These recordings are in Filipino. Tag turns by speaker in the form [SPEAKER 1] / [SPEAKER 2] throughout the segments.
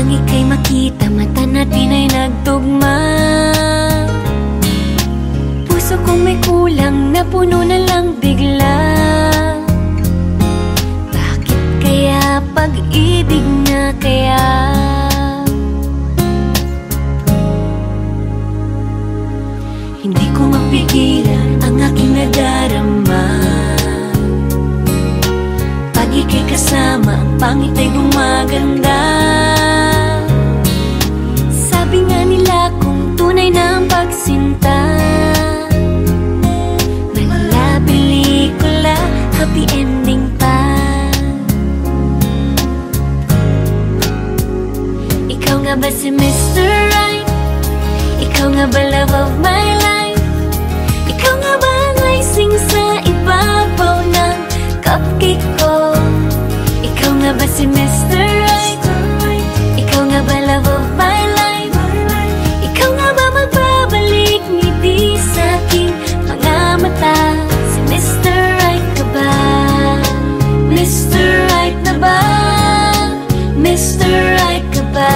[SPEAKER 1] nang ika'y makita, mata natin ay nagtugma. Puso kong may kulang, napuno na lang bigla. Bakit kaya pag-ibig na kaya? Hindi ko mapigilan ang aking nadarama. Pag ika'y kasama, ang pangit ay gumaganda. Sabi nga nila kung tunay na ang pagsinta, mala pelikula, happy ending pa. Ikaw nga ba si Mr. Right? Ikaw nga ba love of my life? Ikaw nga ba ang icing sa ibabaw ng cupcake ko? Ikaw nga ba si Mr. Right? Ikaw nga ba love of my life? Ikaw nga ba magbabalik ngiti sa aking mga mata? Si Mr. Right ka ba? Mr. Right na ba? Mr. Right ka ba?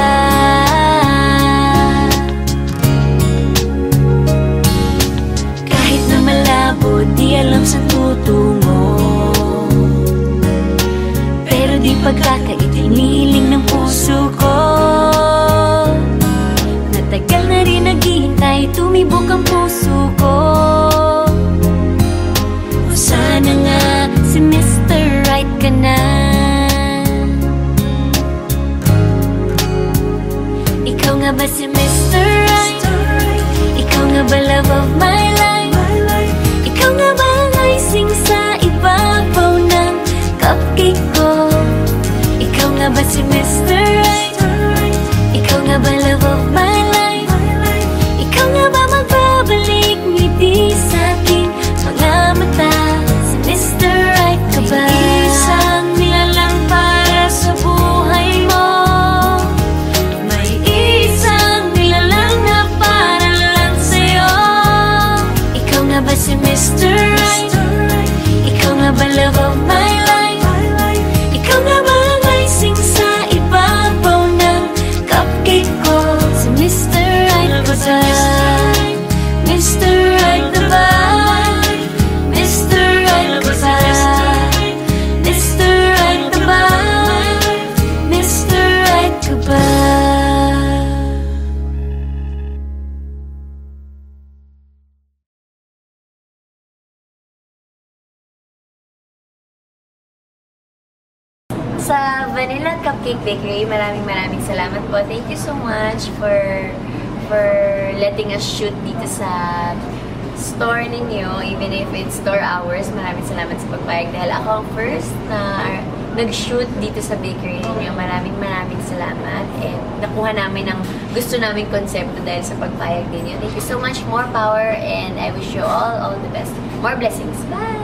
[SPEAKER 1] Kahit na malabo, di alam saan tutungo, pero di pagkakaitiniling ng puso ko. Natagal na rin naghihintay, tumibok ang puso ko. O sana nga si Mr. Right ka na. Ikaw nga ba si Mr. Right? Ikaw nga ba love of my life? Ikaw nga ba ang icing sa ibabaw ng cupcake ko? Ikaw nga ba si Mr. Right? Ikaw nga ba love of my life? Ikaw nga ba magbabalik ngiti sa aking mga mata? Si Mr. Right ka ba? May isang nilalang para sa buhay mo. May isang nilalang na para lang sa'yo. Ikaw nga ba si Mr. Right? Ikaw nga ba love of my life? Ikaw nga ba ang icing sa ibabaw ng cupcake ko? Si Mr. Right ka ba? Mr. Right na ba? Mr. Right ka ba? Mr. Right na ba? Mr. Right ka ba?
[SPEAKER 2] Sa Vanilla Cupcake Bakery, maraming salamat po. Thank you so much for letting us shoot dito sa store ninyo, even if it's store hours. Maraming salamat sa pagpayag dahil ako ang first na nag-shoot dito sa bakery ninyo. Maraming salamat, and nakuha namin ang gusto naming konsepto dahil sa pagpayag ninyo. Thank you so much. More power, and I wish you all the best. More blessings. Bye!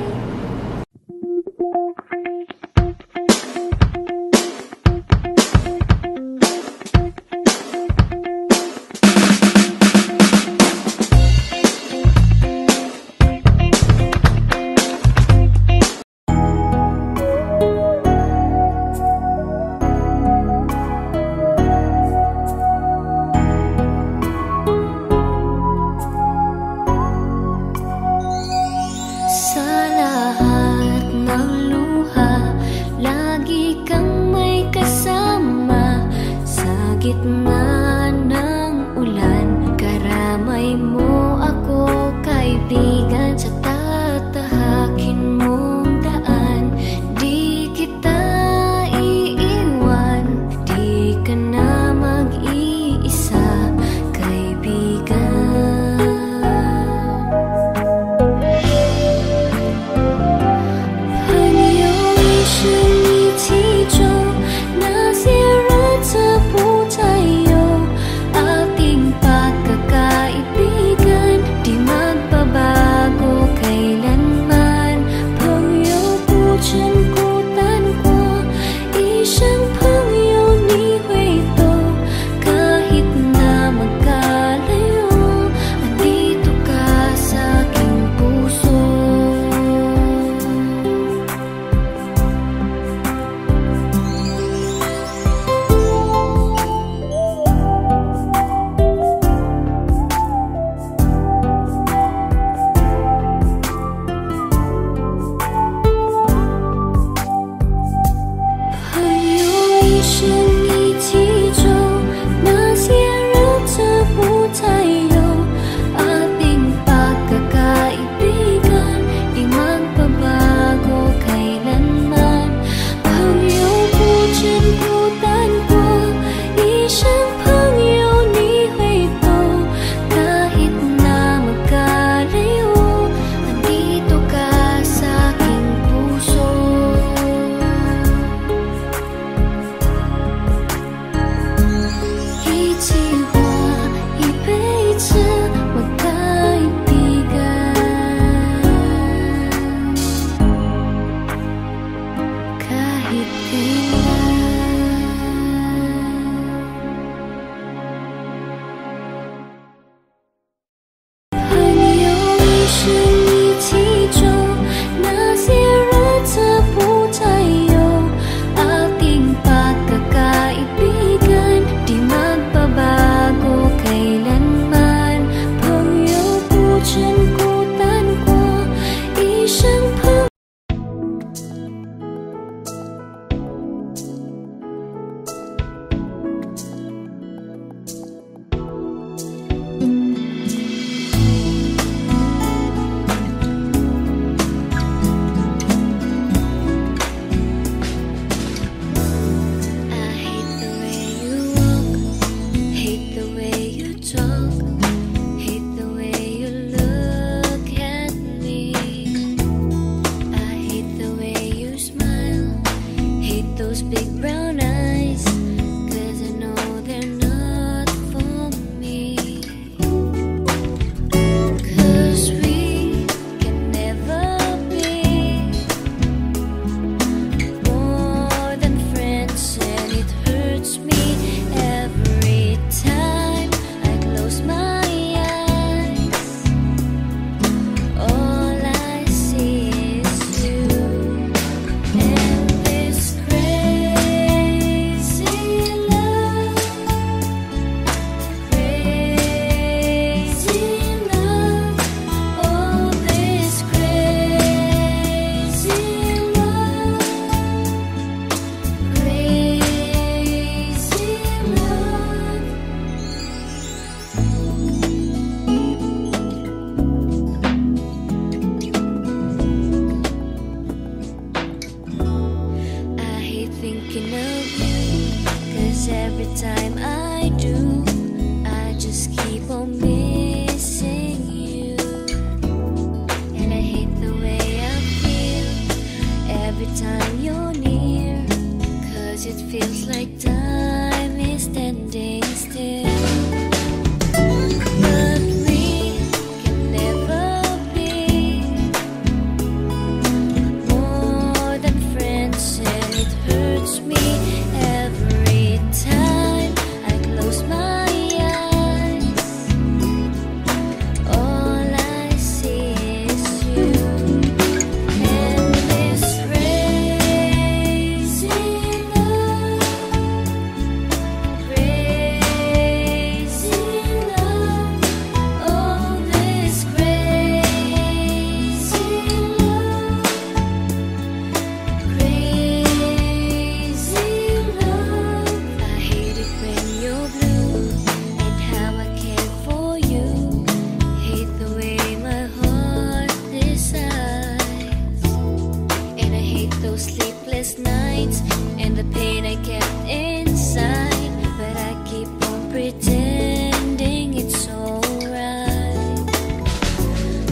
[SPEAKER 1] standing still. But we can never be more than friends, and it hurts me every time I close my eyes. All I see is you and this crazy love, crazy love. Oh, this crazy love, crazy love. I hate it when you're blue, and how I care for you. Hate the way my heart decides, and I hate those sleepless nights and the pain I kept inside. But I keep on pretending it's alright.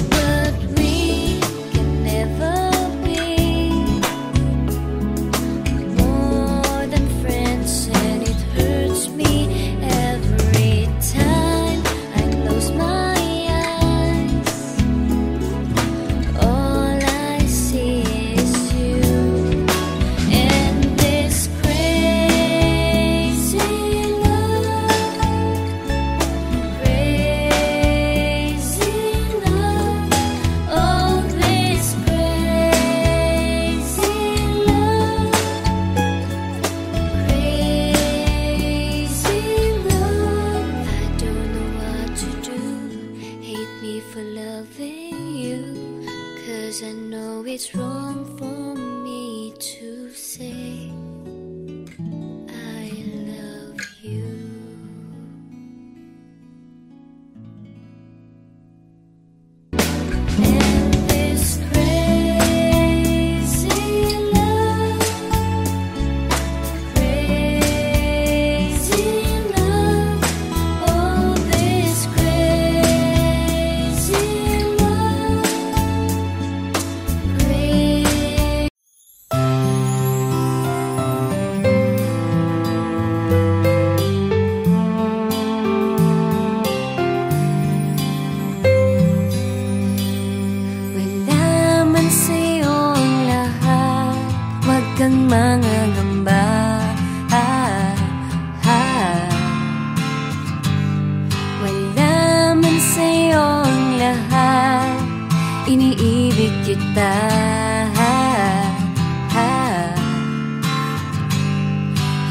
[SPEAKER 1] But we can never be more than friends, and it hurts me every time I close my eyes. All I see is you and this crazy love, crazy love. Oh, this crazy love, crazy love. I don't know what to do. Hate me for loving you, 'cause I know it's wrong for me to say I love you. And this crazy love, crazy love. Oh, this crazy love, crazy. Wala man sa'yo ang lahat, huwag kang mangangamba. Wala man sa'yo ang lahat, iniibig kita.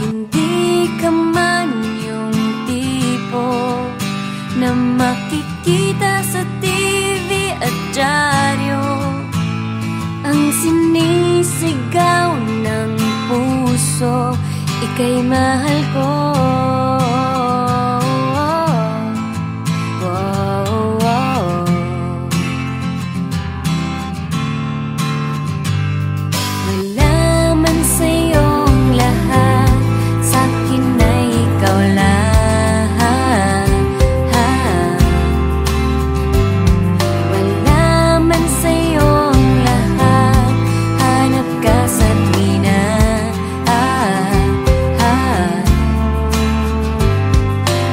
[SPEAKER 1] Hindi ka man yung tipo na makikita sa TV at dyaryo, ang sinisigaw ng puso, ika'y mahal ko. Wala man sa'yo ang lahat, sa'kin ay ikaw lang. Wala man sa'yo ang lahat, hanap ka sa tuwina.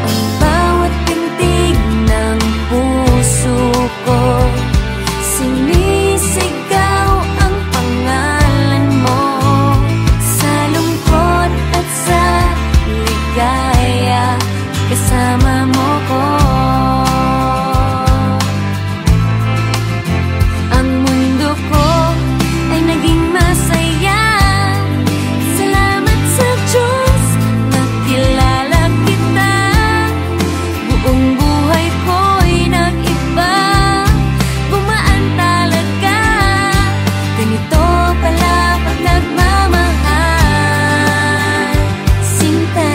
[SPEAKER 1] Ang bawat pintig ng puso ko, sinisigaw ang pangalan mo. Sa lungkot at sa ligaya, kasama mo ko. Ang mundo ko ay naging masaya. Salamat sa Diyos, nakilala kita. Buong buhay ko'y nag-iba, gumaan talaga. Ganito pala pag nagmamahal, sinta.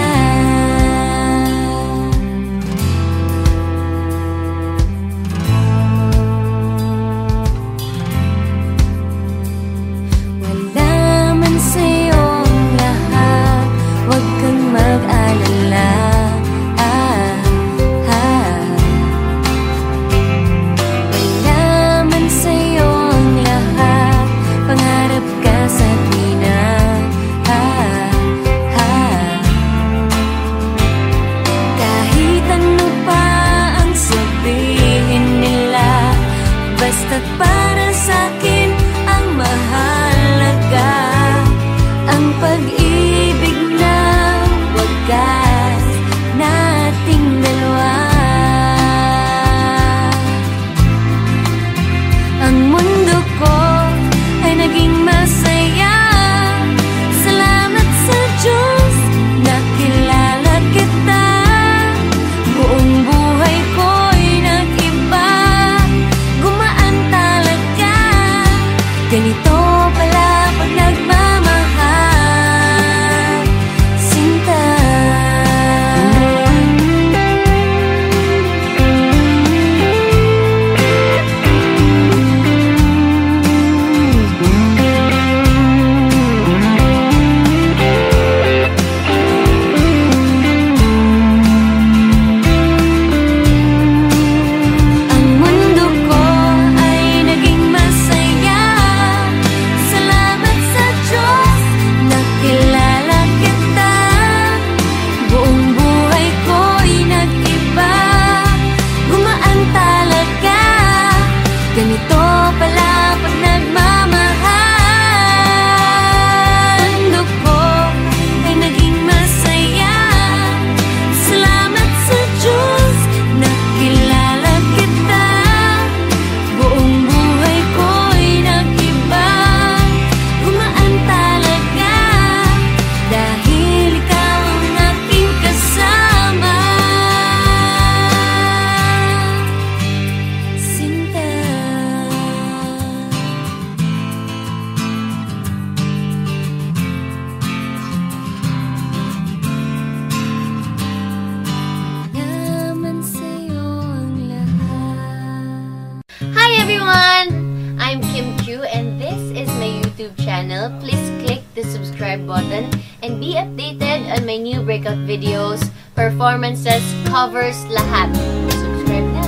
[SPEAKER 2] channel, please click the subscribe button and be updated on my new breakout videos, performances, covers, lahat. Subscribe na!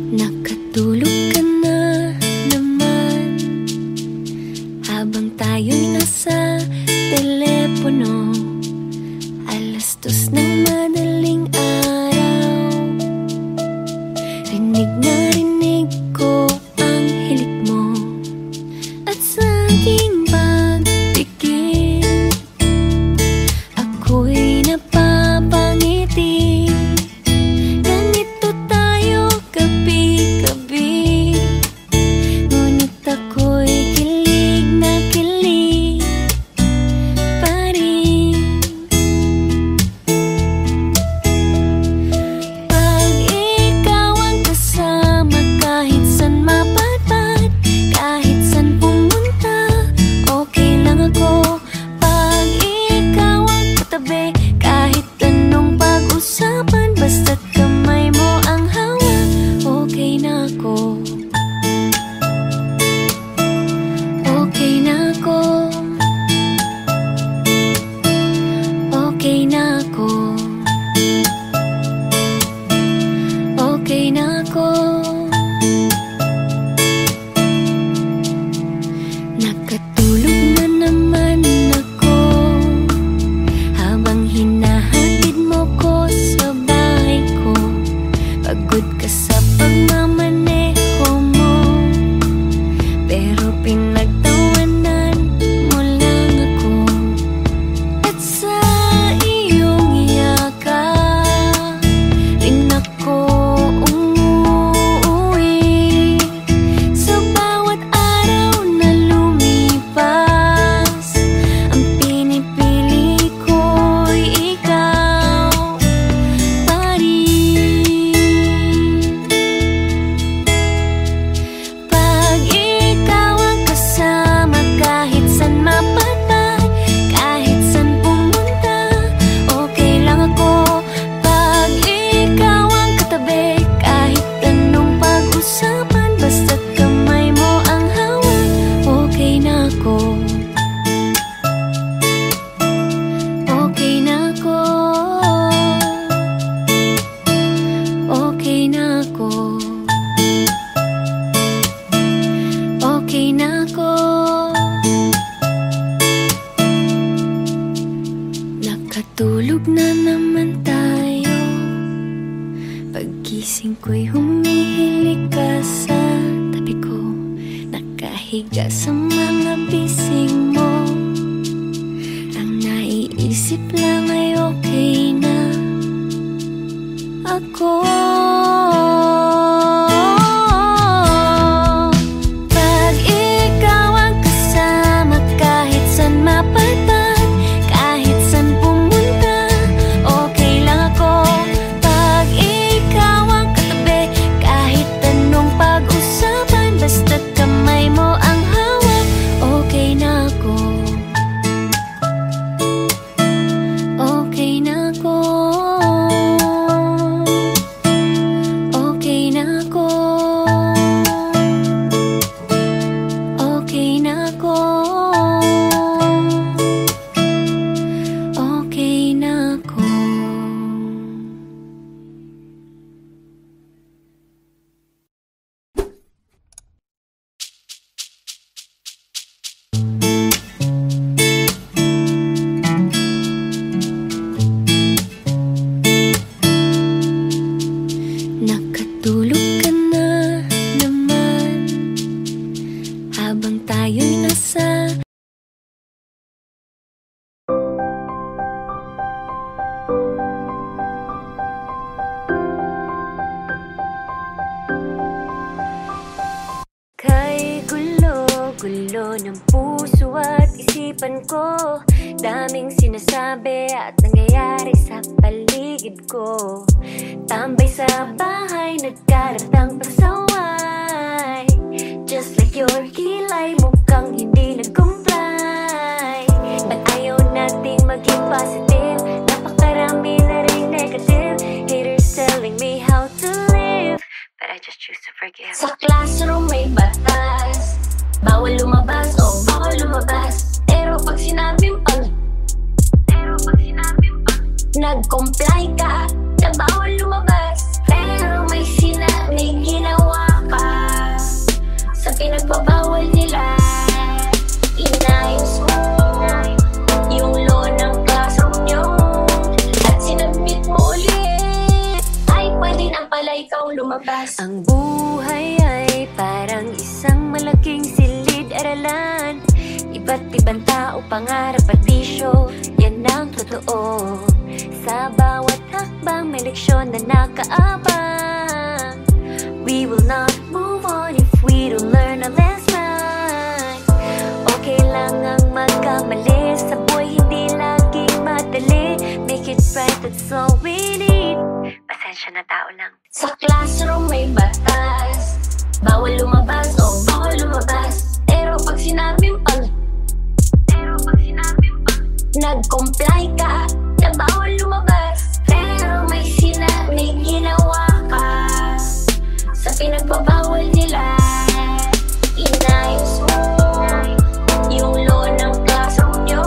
[SPEAKER 1] Nakatulog ka na naman habang tayo'y nasa telepono. Alas 2 ng madaling araw, rinig na rinig ko ang hilik mo. At sa aking pagpikit, ako'y napapangiti. Ganito tayo gabi-gabi, ngunit ako'y kilig na kilig pa rin. Pag ikaw ang kasama, kahit saan mapadpad, kahit saan pumunta, okay lang ako. Pag ikaw ang katabi, kahit anong pag-usapan, basta't kamay mo ang hawak, okay na ako. Okay na ako. Okay na ako. Okay na ako. Nakatulog na naman ako habang hinahatid mo ko sa bahay ko. Pagod ka sa pagmamaneho mo, pero pinagtawanan mo lang ako. At sa iyong yakap rin ako umuwi. Sa bawat araw na lumipas, ang pinipili ko'y ikaw pa rin. Pag ikaw ang kasama, kahit saan mapadpad, kahit saan pumunta, okay lang ako. Pag ikaw ang katabi, kahit anong pag-usapan, basta't kamay mo ang hawak, okay na ako. Okay na ako. Okay na ako. Okay na ako. Nakatulog na naman tayo. Paggising ko'y humihilik ka sa tabi ko, nakahiga sa mga bising mo. Ang naiisip lang ay okay na ako. Pag ikaw ang kasama, kahit saan mapadpad, kahit saan pumunta, okay lang ako. Pag ikaw ang katabi, kahit anong pag-usapan, basta't kamay mo ang hawak, okay na ako. Okay na ako. Okay na ako. Okay na ako. Okay na ako. Nakatulog ka na naman habang tayo'y nasa kay gulo-gulo ng puso at isipan ko. Daming sinasabi at nangyayari sa paligid ko. Tambay sa bahay, nagkalat ang pasaway, just like Nag-comply ka na bawal lumabas, pero may ginawa ka sa pinagbabawal nila. Inayos mo yung law ng classroom nyo at sinabit mo ulit, ay pwede na pala ikaw lumabas.
[SPEAKER 2] Ang buhay ay parang isang malaking silid-aralan, iba't ibang tao, pangarap at bisyo, yan ang totoo. Sa bawat hakbang may leksyon na nakaabang. We will not move on if we don't learn a lesson. Okay lang ang magkamali, sa buhay hindi laging madali. Make it right, that's all we need. Pasensya na, tao lang.
[SPEAKER 1] Sa classroom may batas, bawal lumabas o bawal lumabas, pero pag sinabing nag-comply ka na bawal lumabas, pero may ginawa ka sa pinagbabawal nila. Inayos mo yung law ng classroom nyo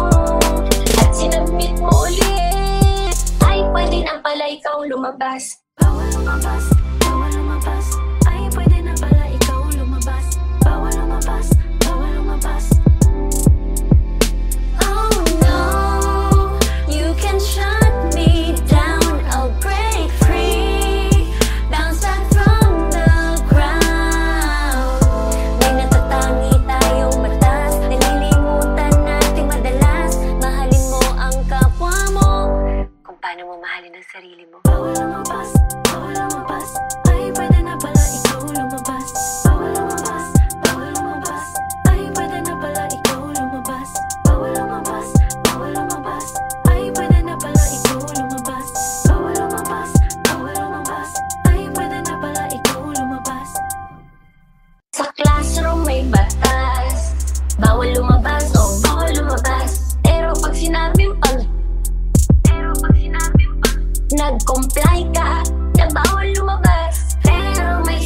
[SPEAKER 1] at sinabit mo ulit, ay pwede na pala ikaw lumabas. Bawal lumabas, bawal lumabas, ay pwede na pala ikaw lumabas. Bawal lumabas, bawal lumabas. Oh no, you can shut me down, I'll break free, bounce back from the ground. May natatangi tayong batas, nalilimutan nating madalas. Mahalin mo ang kapwa mo
[SPEAKER 2] Kung paano mo mahalin ang sarili mo.
[SPEAKER 1] bawal lumabas, ay pwede na pala ikaw lumabas. Bawal lumabas, ay pwede na pala ikaw lumabas. Bawal lumabas, ay pwede na pala ikaw lumabas. Bawal lumabas, ay pwede na pala ikaw lumabas. Sa classroom may batas, bawal lumabas o bawal lumabas, pero pag sinabing nag-comply ka na bawal lumabas, pero may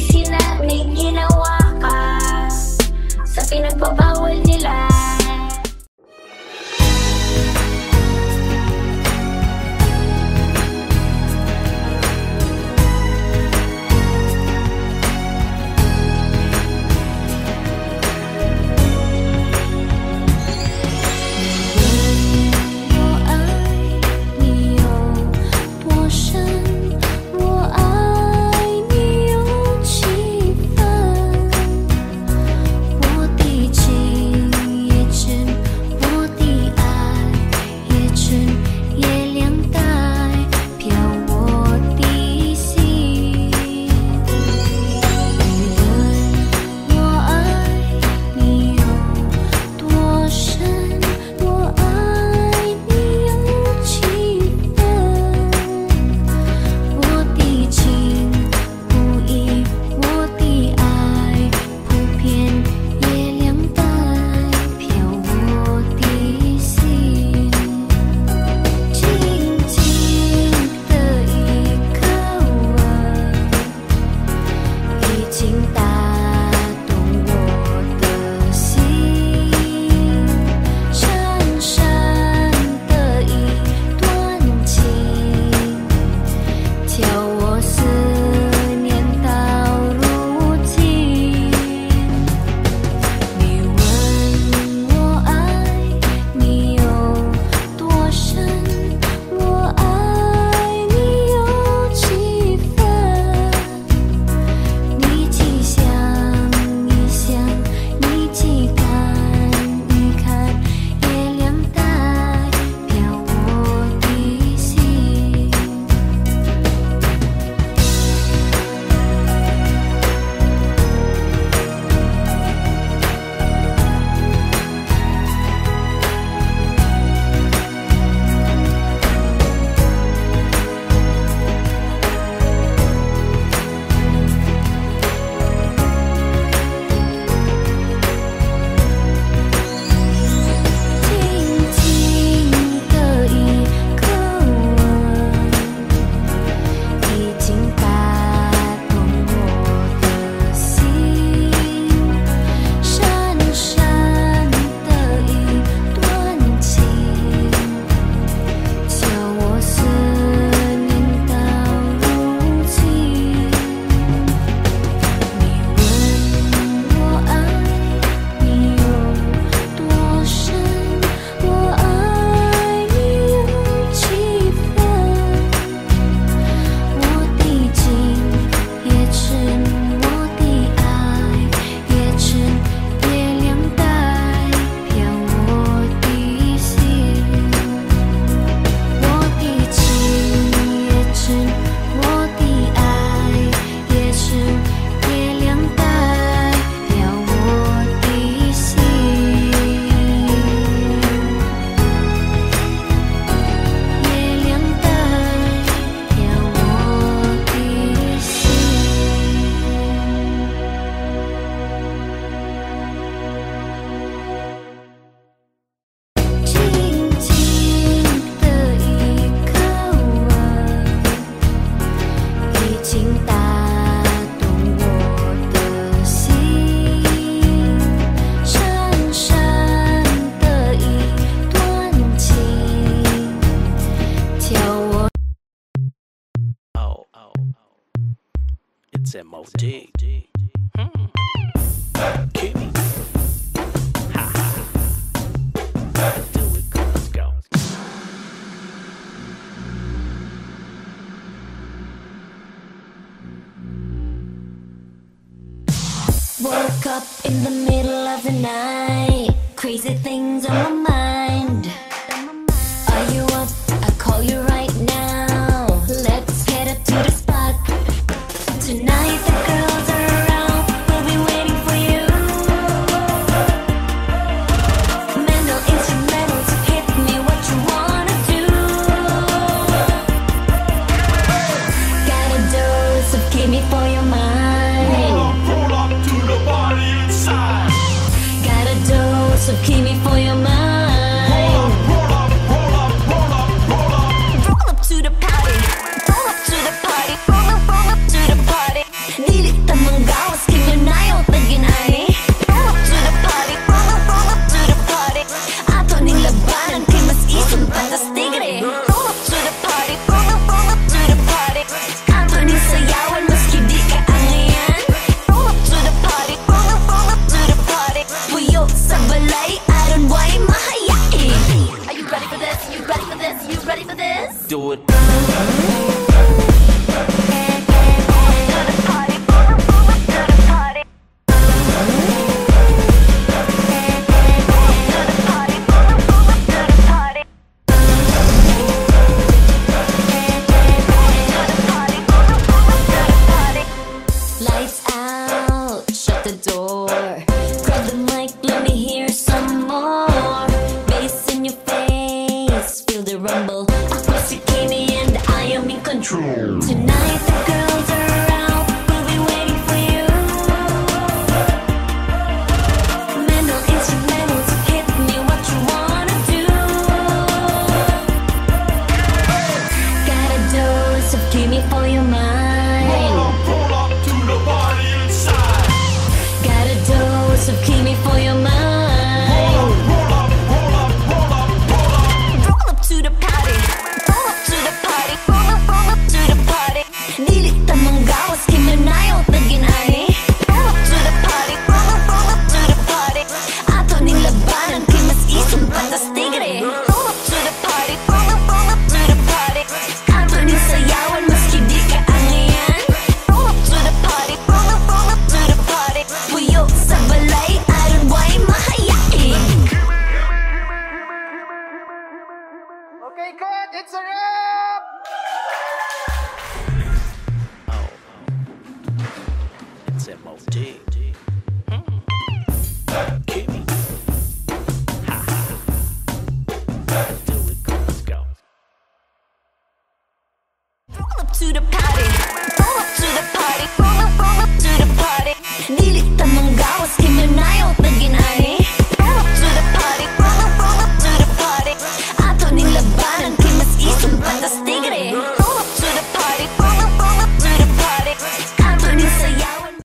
[SPEAKER 3] MOD. Kimmy. Ha ha. Do it, let's go.
[SPEAKER 1] Woke up in the middle of the night, crazy things on my mind. Are you up? I call you right now. Let's head up to the spot. Tonight the girls are around, we'll be waiting for you. Mental instrumentals, hit me what you wanna do. Got a dose of Kimmy for your mind.
[SPEAKER 4] Pull up to the party inside.
[SPEAKER 1] Got a dose of Kimmy for your mind.
[SPEAKER 4] Roll up, roll up, roll up, roll up.
[SPEAKER 1] Roll up to the party. Roll up to the party. Roll up to the party. Dilit ang manggawas, Kimmy na yung taginani. Roll up to the party. Roll up to the party. Ato ning labanan, kay mas isang pantastigre. Roll up to the party. Roll up to the party. Ato ning sayawan, maski di ka angayan. Roll up to the party. Roll up to the party. Puyo sa balay, aron way mahayain. Are you ready for this? You ready for this? You ready for this?
[SPEAKER 3] Do it.
[SPEAKER 1] Lights out, shut the door. Grab the mic, let me hear some more. Bass in your face, feel the rumble. Ako si Kimmy and I am in control. Tonight the girls are around, we'll be waiting for you. Mental instrumentals, hit me what you wanna do. Got a dose of Kimmy for your mind.
[SPEAKER 4] Pull up to the party inside.
[SPEAKER 1] Got a dose of Kimmy for your mind.
[SPEAKER 4] Roll up, roll up, roll up, roll up.
[SPEAKER 1] Roll up to the party. Roll up to the party. Roll up to the party. Dilit ang manggawas, Kimmy na yung taginani. Roll up to the party. Roll up to the party. Ato ning labanan, kay mas isang pantastigre. Roll up to the party. Roll up to the party. Ato ning sayawan, maski di ka angayan. Roll up to the party. Roll up to the party. Puyo sa balay, aron way mahayain.
[SPEAKER 4] Okay, cut. It's a wrap.
[SPEAKER 3] Oh. It's MOD. Kimmy. Ha ha. Do it, let's go.
[SPEAKER 1] Roll up to the party.